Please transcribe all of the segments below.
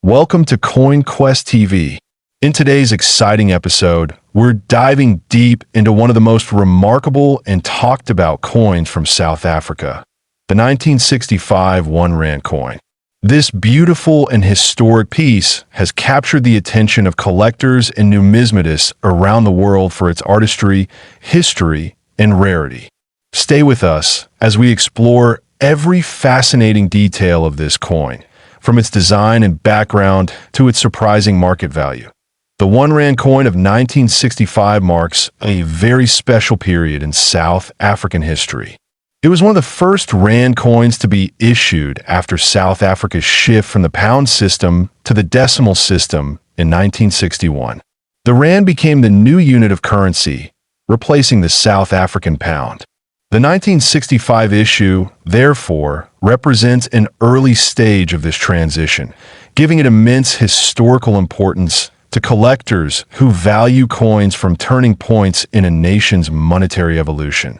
Welcome to Coin Quest TV. In today's exciting episode, we're diving deep into one of the most remarkable and talked about coins from South Africa, the 1965 1 Rand coin. This beautiful and historic piece has captured the attention of collectors and numismatists around the world for its artistry, history, and rarity. Stay with us as we explore every fascinating detail of this coin, from its design and background to its surprising market value. The 1 Rand coin of 1965 marks a very special period in South African history. It was one of the first Rand coins to be issued after South Africa's shift from the pound system to the decimal system in 1961. The Rand became the new unit of currency, replacing the South African pound. The 1965 issue, therefore, represents an early stage of this transition, giving it immense historical importance to collectors who value coins from turning points in a nation's monetary evolution.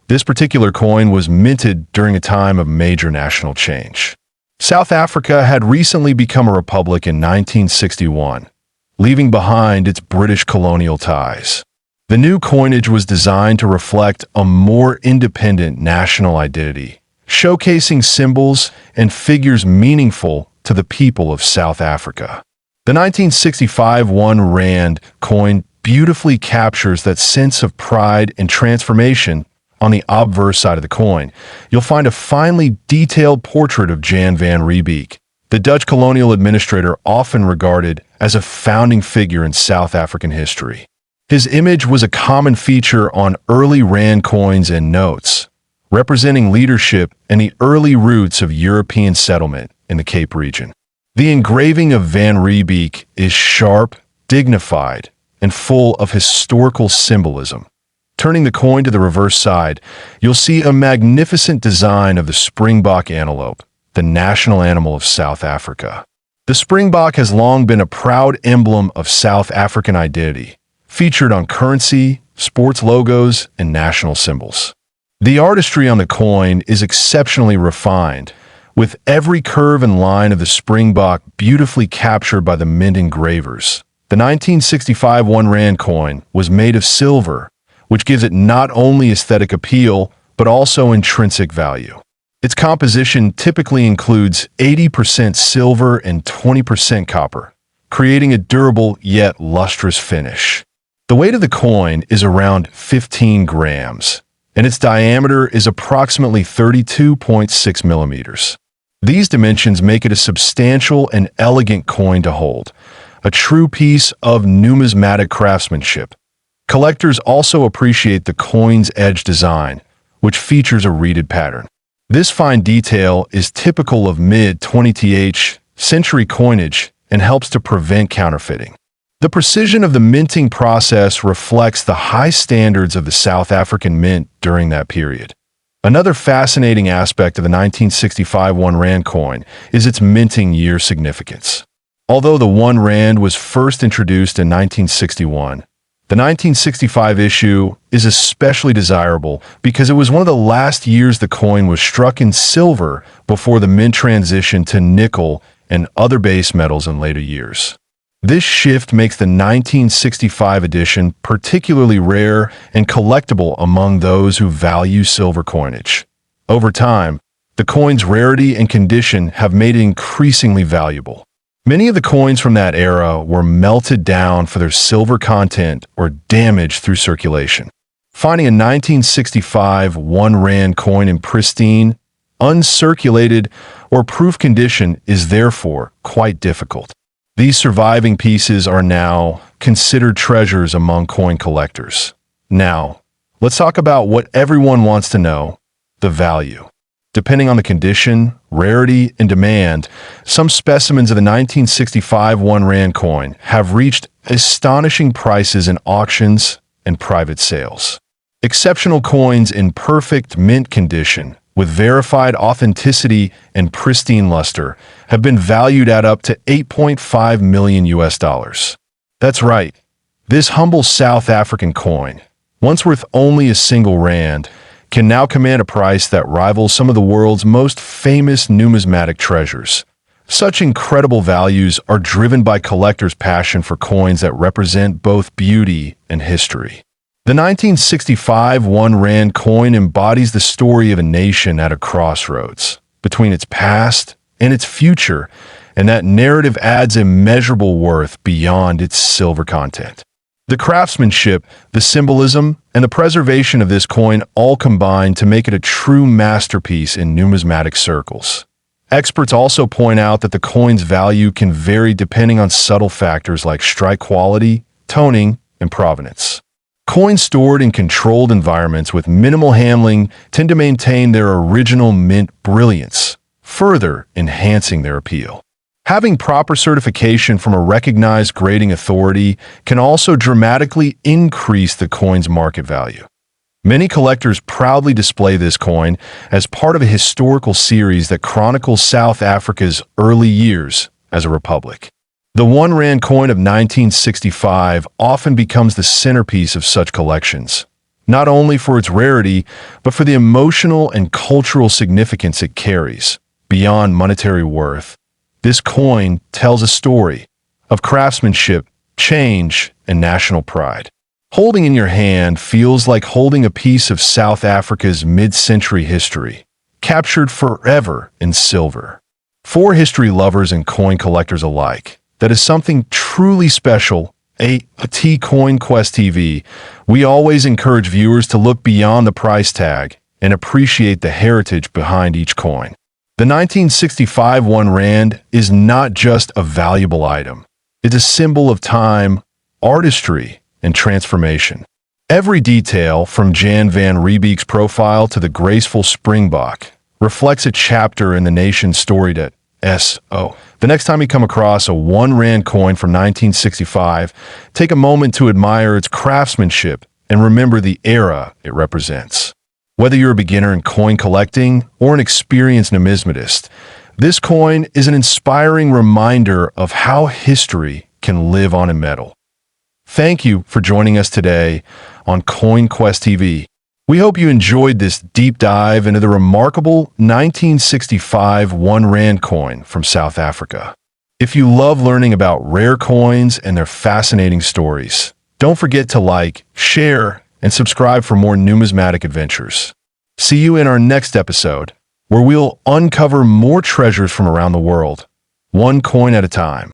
This particular coin was minted during a time of major national change. South Africa had recently become a republic in 1961, leaving behind its British colonial ties. The new coinage was designed to reflect a more independent national identity, showcasing symbols and figures meaningful to the people of South Africa. The 1965 1 Rand coin beautifully captures that sense of pride and transformation. On the obverse side of the coin, you'll find a finely detailed portrait of Jan van Riebeeck, the Dutch colonial administrator often regarded as a founding figure in South African history. His image was a common feature on early Rand coins and notes, representing leadership and the early roots of European settlement in the Cape region. The engraving of Van Riebeeck is sharp, dignified, and full of historical symbolism. Turning the coin to the reverse side, you'll see a magnificent design of the Springbok antelope, the national animal of South Africa. The Springbok has long been a proud emblem of South African identity, featured on currency, sports logos, and national symbols. The artistry on the coin is exceptionally refined, with every curve and line of the Springbok beautifully captured by the mint engravers. The 1965 1 Rand coin was made of silver, which gives it not only aesthetic appeal, but also intrinsic value. Its composition typically includes 80% silver and 20% copper, creating a durable yet lustrous finish. The weight of the coin is around 15 grams, and its diameter is approximately 32.6 millimeters. These dimensions make it a substantial and elegant coin to hold, a true piece of numismatic craftsmanship. Collectors also appreciate the coin's edge design, which features a reeded pattern. This fine detail is typical of mid-20th century coinage and helps to prevent counterfeiting. The precision of the minting process reflects the high standards of the South African mint during that period. Another fascinating aspect of the 1965 1 Rand coin is its minting year significance. Although the 1 Rand was first introduced in 1961, the 1965 issue is especially desirable because it was one of the last years the coin was struck in silver before the mint transitioned to nickel and other base metals in later years. This shift makes the 1965 edition particularly rare and collectible among those who value silver coinage. Over time, the coin's rarity and condition have made it increasingly valuable. Many of the coins from that era were melted down for their silver content or damaged through circulation. Finding a 1965 1 Rand coin in pristine, uncirculated, or proof condition is therefore quite difficult. These surviving pieces are now considered treasures among coin collectors. Now, let's talk about what everyone wants to know: the value. Depending on the condition, rarity, and demand, some specimens of the 1965 1 Rand coin have reached astonishing prices in auctions and private sales. Exceptional coins in perfect mint condition, with verified authenticity and pristine luster, have been valued at up to $8.5 million. That's right. This humble South African coin, once worth only a single rand, can now command a price that rivals some of the world's most famous numismatic treasures, Such incredible values are driven by collectors' passion for coins that represent both beauty and history. The 1965 1 Rand coin embodies the story of a nation at a crossroads between its past and its future, and that narrative adds immeasurable worth beyond its silver content. The craftsmanship, the symbolism, and the preservation of this coin all combine to make it a true masterpiece in numismatic circles. Experts also point out that the coin's value can vary depending on subtle factors like strike quality, toning, and provenance. Coins stored in controlled environments with minimal handling tend to maintain their original mint brilliance, further enhancing their appeal. Having proper certification from a recognized grading authority can also dramatically increase the coin's market value. Many collectors proudly display this coin as part of a historical series that chronicles South Africa's early years as a republic. The 1 Rand coin of 1965 often becomes the centerpiece of such collections, not only for its rarity, but for the emotional and cultural significance it carries. Beyond monetary worth, this coin tells a story of craftsmanship, change, and national pride. Holding in your hand feels like holding a piece of South Africa's mid-century history, captured forever in silver. For history lovers and coin collectors alike, that is something truly special. Coin Quest TV, we always encourage viewers to look beyond the price tag and appreciate the heritage behind each coin. The 1965 1 Rand is not just a valuable item. It's a symbol of time, artistry, and transformation. Every detail, from Jan van Riebeeck's profile to the graceful Springbok, reflects a chapter in the nation's storied S.O. The next time you come across a 1 Rand coin from 1965, take a moment to admire its craftsmanship and remember the era it represents. Whether you're a beginner in coin collecting or an experienced numismatist, this coin is an inspiring reminder of how history can live on in metal. Thank you for joining us today on Coin Quest TV. We hope you enjoyed this deep dive into the remarkable 1965 1 Rand coin from South Africa. If you love learning about rare coins and their fascinating stories, don't forget to like, share, and subscribe for more numismatic adventures. See you in our next episode, where we'll uncover more treasures from around the world, one coin at a time.